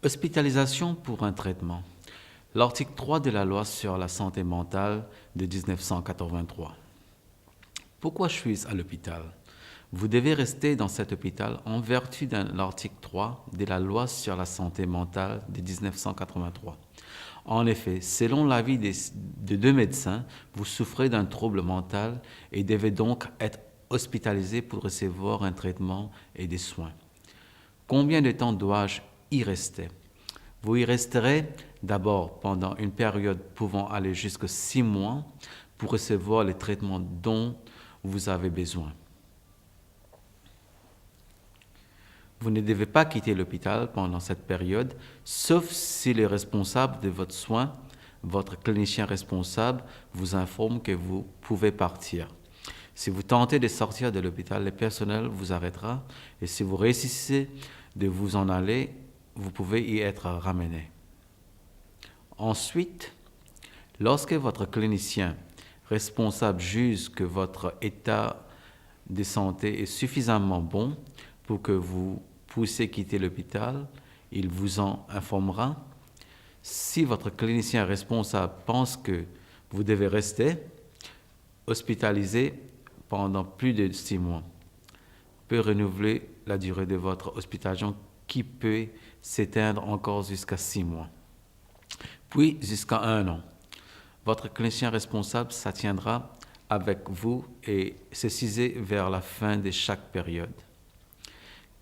Hospitalisation pour un traitement. L'article 3 de la loi sur la santé mentale de 1983. Pourquoi suis-je à l'hôpital? Vous devez rester dans cet hôpital en vertu de l'article 3 de la loi sur la santé mentale de 1983. En effet, selon l'avis de deux médecins, vous souffrez d'un trouble mental et devez donc être hospitalisé pour recevoir un traitement et des soins. Combien de temps dois-je y rester? Vous y resterez d'abord pendant une période pouvant aller jusqu'à 6 mois pour recevoir les traitements dont vous avez besoin. Vous ne devez pas quitter l'hôpital pendant cette période, sauf si le responsable de votre soin, votre clinicien responsable, vous informe que vous pouvez partir. Si vous tentez de sortir de l'hôpital, le personnel vous arrêtera et si vous réussissez de vous en aller, vous pouvez y être ramené. Ensuite, lorsque votre clinicien responsable juge que votre état de santé est suffisamment bon pour que vous puissiez quitter l'hôpital, il vous en informera. Si votre clinicien responsable pense que vous devez rester hospitalisé pendant plus de 6 mois, peut renouveler la durée de votre hospitalisation qui peut s'éteindre encore jusqu'à 6 mois, puis jusqu'à 1 an. Votre clinicien responsable s'attiendra avec vous et ceci vers la fin de chaque période.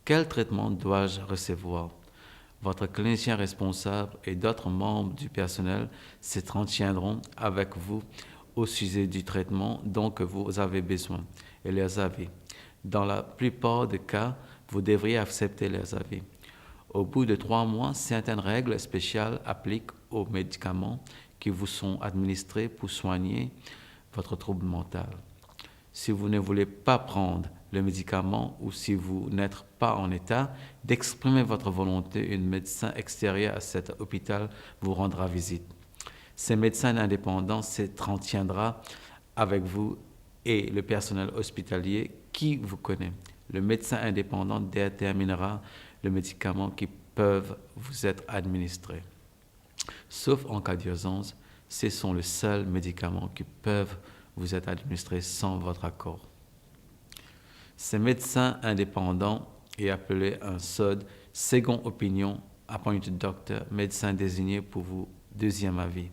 Quel traitement dois-je recevoir? Votre clinicien responsable et d'autres membres du personnel s'entretiendront avec vous au sujet du traitement dont vous avez besoin et leurs avis. Dans la plupart des cas, vous devriez accepter leurs avis. Au bout de 3 mois, certaines règles spéciales appliquent aux médicaments qui vous sont administrés pour soigner votre trouble mental. Si vous ne voulez pas prendre le médicament ou si vous n'êtes pas en état d'exprimer votre volonté, un médecin extérieur à cet hôpital vous rendra visite. Ce médecin indépendant s'entretiendra avec vous et le personnel hospitalier qui vous connaît. Le médecin indépendant déterminera les médicaments qui peuvent vous être administrés. Sauf en cas d'urgence, ce sont les seuls médicaments qui peuvent vous être administrés sans votre accord. Ce médecin indépendant est appelé un SOD, Second Opinion Appointed Doctor, médecin désigné pour vos deuxième avis.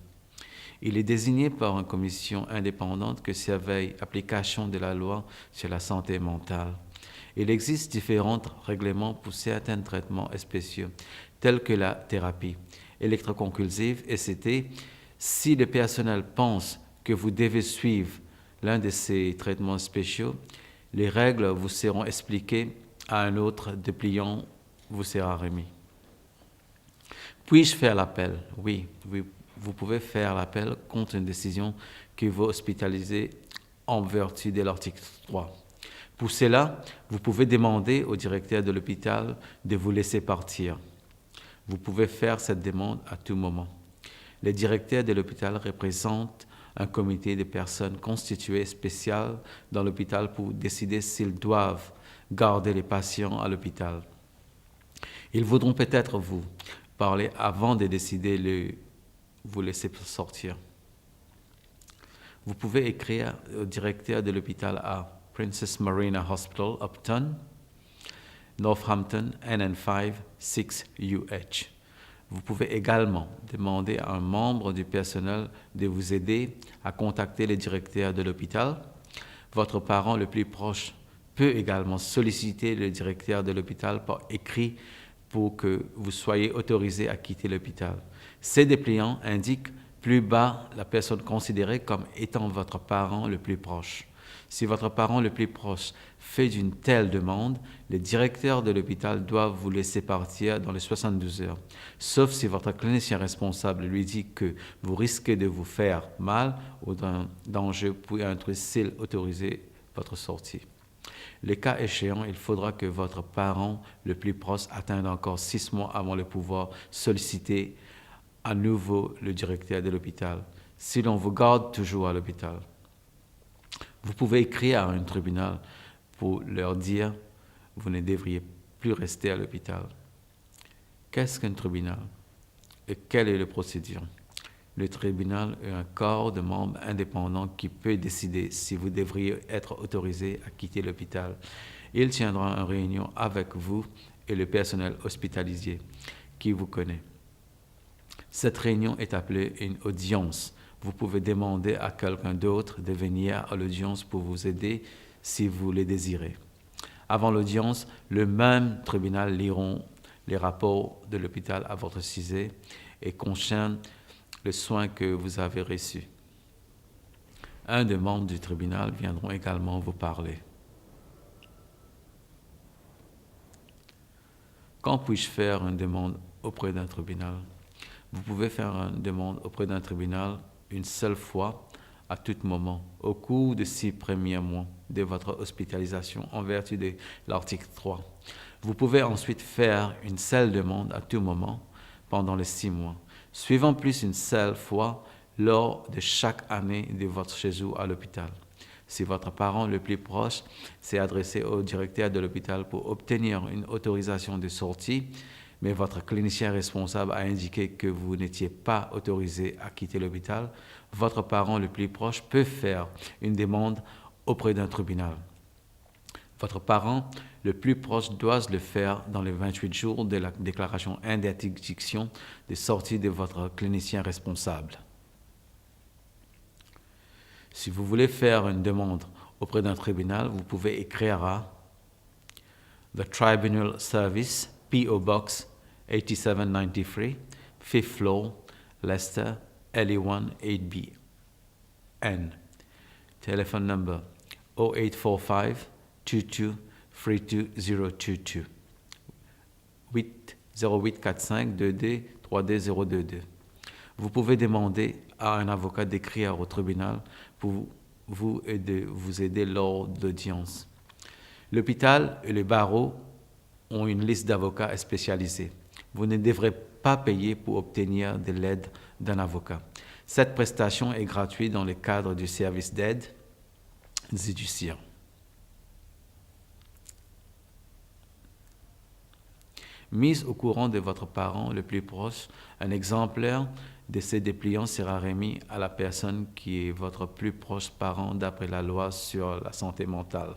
Il est désigné par une commission indépendante qui surveille l'application de la loi sur la santé mentale. Il existe différents règlements pour certains traitements spéciaux, tels que la thérapie électroconvulsive, ECT. Si le personnel pense que vous devez suivre l'un de ces traitements spéciaux, les règles vous seront expliquées à un autre dépliant vous sera remis. Puis-je faire l'appel? Oui, vous pouvez faire l'appel contre une décision qui vous hospitaliser en vertu de l'article 3. Pour cela, vous pouvez demander au directeur de l'hôpital de vous laisser partir. Vous pouvez faire cette demande à tout moment. Le directeur de l'hôpital représente un comité de personnes constitué spécial dans l'hôpital pour décider s'ils doivent garder les patients à l'hôpital. Ils voudront peut-être vous parler avant de décider de vous laisser sortir. Vous pouvez écrire au directeur de l'hôpital à Princess Marina Hospital, Upton, Northampton, NN5 6UH. Vous pouvez également demander à un membre du personnel de vous aider à contacter le directeur de l'hôpital. Votre parent le plus proche peut également solliciter le directeur de l'hôpital par écrit pour que vous soyez autorisé à quitter l'hôpital. Ces dépliants indiquent plus bas la personne considérée comme étant votre parent le plus proche. Si votre parent le plus proche fait une telle demande, le directeur de l'hôpital doit vous laisser partir dans les 72 heures, sauf si votre clinicien responsable lui dit que vous risquez de vous faire mal ou d'un danger pour s'il autorise votre sortie. Le cas échéant, il faudra que votre parent le plus proche atteigne encore 6 mois avant de pouvoir solliciter à nouveau le directeur de l'hôpital, si l'on vous garde toujours à l'hôpital. Vous pouvez écrire à un tribunal pour leur dire que vous ne devriez plus rester à l'hôpital. Qu'est-ce qu'un tribunal et quelle est la procédure? Le tribunal est un corps de membres indépendants qui peut décider si vous devriez être autorisé à quitter l'hôpital. Il tiendra une réunion avec vous et le personnel hospitalier qui vous connaît. Cette réunion est appelée une audience. Vous pouvez demander à quelqu'un d'autre de venir à l'audience pour vous aider si vous le désirez. Avant l'audience, le même tribunal liront les rapports de l'hôpital à votre sujet et concernent les soins que vous avez reçus. Un des membres du tribunal viendront également vous parler. Quand puis-je faire une demande auprès d'un tribunal? Vous pouvez faire une demande auprès d'un tribunal une seule fois, à tout moment, au cours des 6 premiers mois de votre hospitalisation en vertu de l'article 3. Vous pouvez ensuite faire une seule demande à tout moment pendant les 6 mois, suivant plus une seule fois lors de chaque année de votre séjour à l'hôpital. Si votre parent le plus proche s'est adressé au directeur de l'hôpital pour obtenir une autorisation de sortie, mais votre clinicien responsable a indiqué que vous n'étiez pas autorisé à quitter l'hôpital, votre parent le plus proche peut faire une demande auprès d'un tribunal. Votre parent le plus proche doit le faire dans les 28 jours de la déclaration d'interdiction de sortie de votre clinicien responsable. Si vous voulez faire une demande auprès d'un tribunal, vous pouvez écrire à The Tribunal Service, P.O. Box 8793, 5th floor, Leicester, LE1 8B, N. Telephone number 0845 22 32022 0845 22 32022. Vous pouvez demander à un avocat d'écrire au tribunal pour vous aider lors d'audience. L'hôpital et le barreau ont une liste d'avocats spécialisés. Vous ne devrez pas payer pour obtenir de l'aide d'un avocat. Cette prestation est gratuite dans le cadre du service d'aide judiciaire. Mise au courant de votre parent le plus proche, un exemplaire de ces dépliants sera remis à la personne qui est votre plus proche parent d'après la loi sur la santé mentale.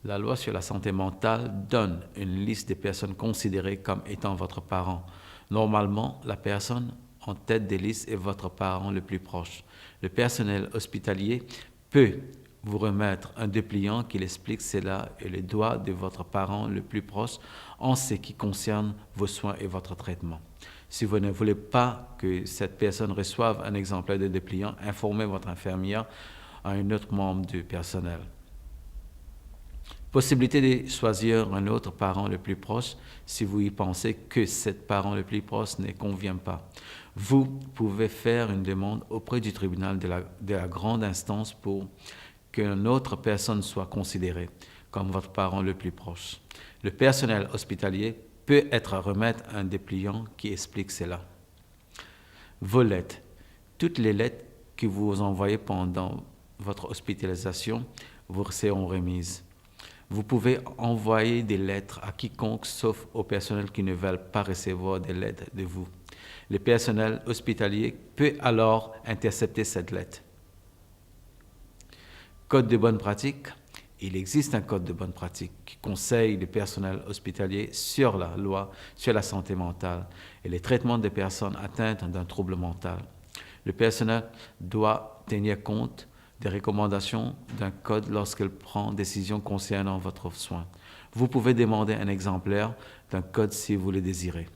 La loi sur la santé mentale donne une liste des personnes considérées comme étant votre parent. Normalement, la personne en tête des listes est votre parent le plus proche. Le personnel hospitalier peut vous remettre un dépliant qui explique cela et les droits de votre parent le plus proche en ce qui concerne vos soins et votre traitement. Si vous ne voulez pas que cette personne reçoive un exemplaire de dépliant, informez votre infirmière à un autre membre du personnel. Possibilité de choisir un autre parent le plus proche si vous y pensez que cet parent le plus proche ne convient pas. Vous pouvez faire une demande auprès du tribunal de la grande instance pour qu'une autre personne soit considérée comme votre parent le plus proche. Le personnel hospitalier peut être remettre un dépliant qui explique cela. Vos lettres. Toutes les lettres que vous envoyez pendant votre hospitalisation vous seront remises. Vous pouvez envoyer des lettres à quiconque sauf aux personnels qui ne veulent pas recevoir des lettres de vous. Le personnel hospitalier peut alors intercepter cette lettre. Code de bonne pratique. Il existe un code de bonne pratique qui conseille le personnel hospitalier sur la loi sur la santé mentale et les traitements des personnes atteintes d'un trouble mental. Le personnel doit tenir compte des recommandations d'un code lorsqu'il prend décision concernant votre soin. Vous pouvez demander un exemplaire d'un code si vous le désirez.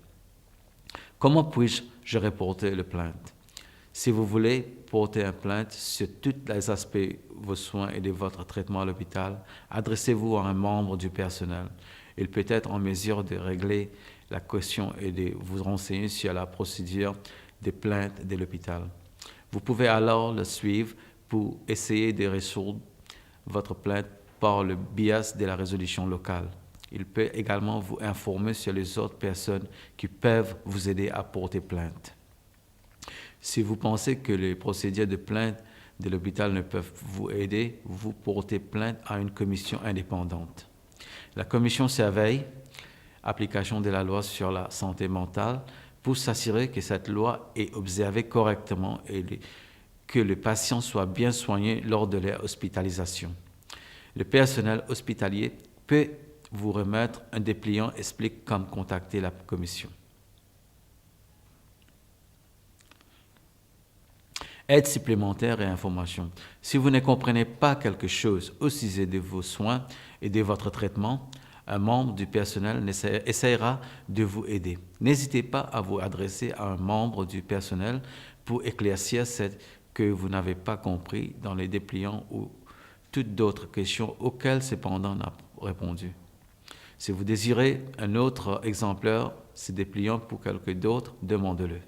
Comment puis-je reporter la plainte? Si vous voulez porter une plainte sur tous les aspects de vos soins et de votre traitement à l'hôpital, adressez-vous à un membre du personnel. Il peut être en mesure de régler la question et de vous renseigner sur la procédure des plaintes de l'hôpital. Vous pouvez alors le suivre pour essayer de résoudre votre plainte par le biais de la résolution locale. Il peut également vous informer sur les autres personnes qui peuvent vous aider à porter plainte. Si vous pensez que les procédures de plainte de l'hôpital ne peuvent vous aider, vous portez plainte à une commission indépendante. La commission surveille l'application de la loi sur la santé mentale pour s'assurer que cette loi est observée correctement et que les patients soient bien soignés lors de leur hospitalisation. Le personnel hospitalier peut vous remettre un dépliant explique comment contacter la commission. Aide supplémentaire et information. Si vous ne comprenez pas quelque chose au sujet de vos soins et de votre traitement, un membre du personnel essaiera de vous aider. N'hésitez pas à vous adresser à un membre du personnel pour éclaircir ce que vous n'avez pas compris dans les dépliants ou toutes d'autres questions auxquelles cependant n'a répondu. Si vous désirez un autre exemplaire, ce dépliant pour quelqu'un d'autre, demandez-le.